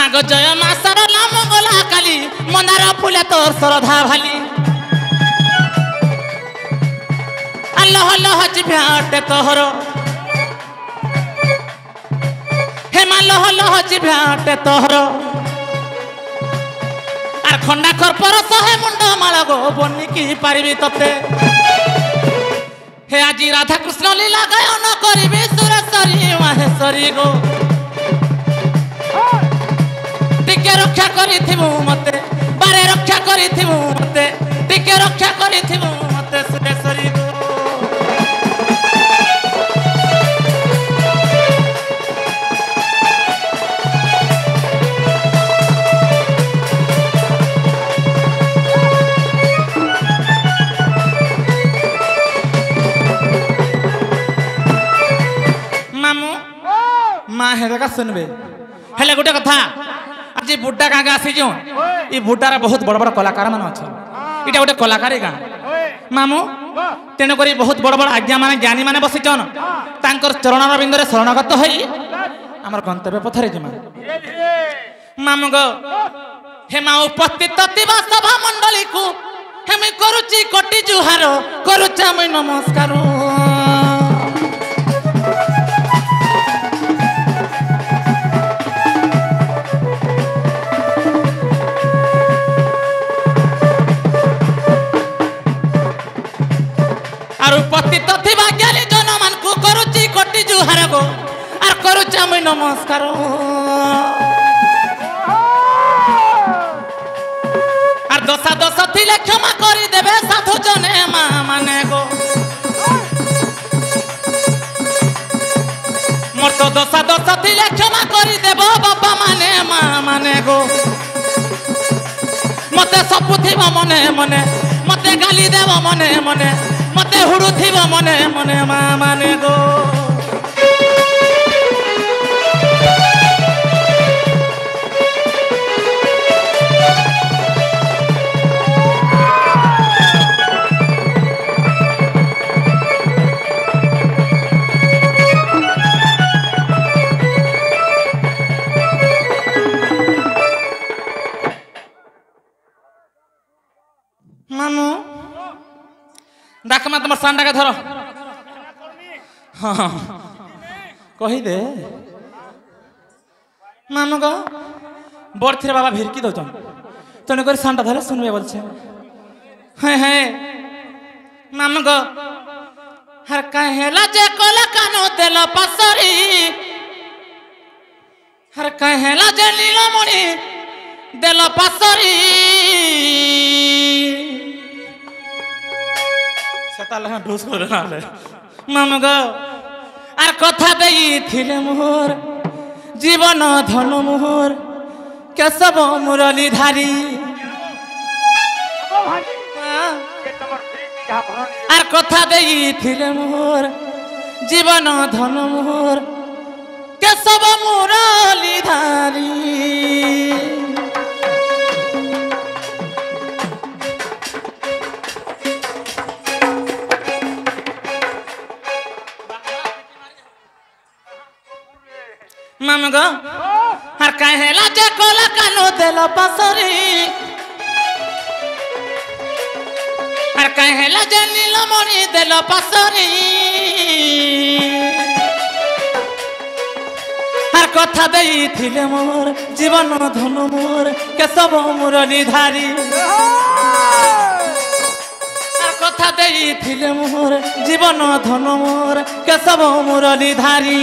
माग जय मासर नाम गला काली मंदार फुले तोर श्रद्धा भाली अल्लाह अल्लाह जिभ्याटे तोहर हेमा लह लह जिभ्याटे तोहर आर खंडा खरपर शहे मुंड माल गो बनिकी पारिबी तते हे आज राधा कृष्ण लीला गायन करिबी सुरेश्वरी माहेश्वरी गो टिके रक्षा करिथिबु मते बारे रक्षा करिथिबु मते टिके रक्षा करिथिबु मते सुरेश्वरी गो माँ हेगा सुनबे हेले गोटे कथा आज बुड्डा गाँ आसी जो ये बुड्डार बहुत बड़ बड़ कलाकार मान अच्छा इटा गोटे कलाकार गाँ मामू तेणुक बहुत बड़ बड़ आज्ञा मान ज्ञानी मैंने बसीचन तांकर चरण रविंदर शरणगत हो आमर गंतव्य पथरे जिमा मामू गो हेमा उपस्थित सभा मंडली को हेमी करुची कोटि जुहार करुचा मुई नमस्कार उपस्थित थिबा ज्ञानी जन मान को करुची कोटि जुहार गो आर करुचा मुई नमस्कार आर दशा दश थिले क्षमा करी देबे साधु जने मा माने गो मोर तो दशा दश थिले क्षमा करी देबो बाबा माने मा माने गो मते सब थिबा मने मने मते गाली देबो मने मने मते हुड़ू थिबा मने मने मा माने गो मामू डाक मा तुम सांडा का धर हाँ कही दे मामू गो बड़ थी बाबा भिरकी दौन तेणुक सांडा धरे सुनबे बोलছে हाँ हाँ मामू गो हर कहेला जे कोला कानो देला पसरी हर कहेला जे नीलमणि देला पसरी सताला ढूस कर नाले मामा गो आर कथा देई थिले मोर जीवन धन मोर केशव मुरली धारी आर कथा देई थिले मोर जीवन धन मोर केशव मुरली धारी मामा गो हर कहेला जे कोला कानो देला पसरी हर कहेला जे नीलमणि देला पसरी हर कथा देई थिले मोर जीवन धन मोर केशव मुरली धारी हर कथा देई थिले मोर जीवन धन मोर केशव मुरली धारी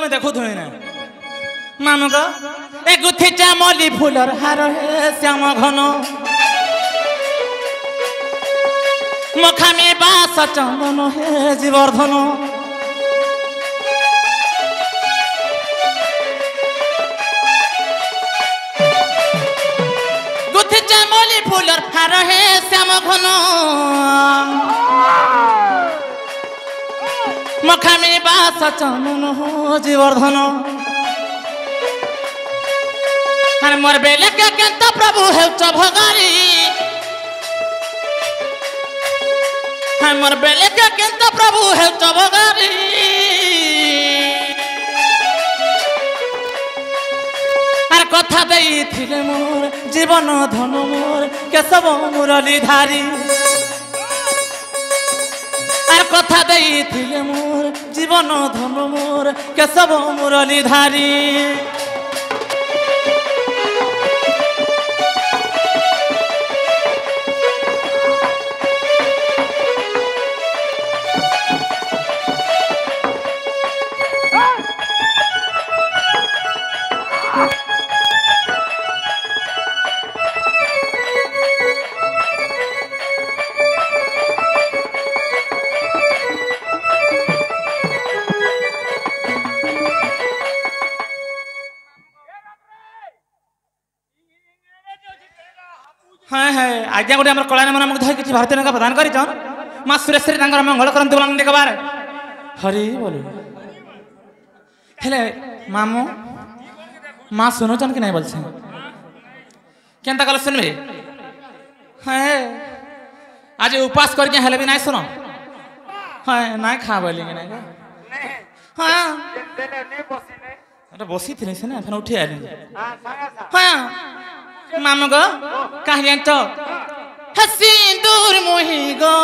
मैं देखो थोड़ी ना मामू को एक गुथी चामली फूलर हार है श्याम घन मखामी बास चंदन है जीवर्धन गुथी चामली ফুলর হার হে শ্যাম ঘন মখামে বাস চন্দন জীবর্ধন আর মোর বেলে কে কেন্ত প্রভু হেউচ ভগারি আর মোর বেলে কে কেন্ত প্রভু হেউচ ভগারি আর কথা দেইছিলে মোর জীবন ধন মোর কেশব মুরলী ধারী আর কথা দেইছিলে মোর জীবন ধন মোর কেশব মুরলী ধারী हाँ हाँ आज्ञा गोटे आम कलाने मन धर किसी भारतीय नौका प्रदान कर माँ सुरेश्वरी मंगल करते बोला कबार हरि बोल हेले मामू माँ सुनुचन कि नहीं बोल केनता कल सुनबे हाँ आज उपास करके हेले भी नहीं सुन हाँ ना खा बोली हाँ बसी थी से ना उठी आली हाँ मामू गो कहीं तो सिंदूर मोही गो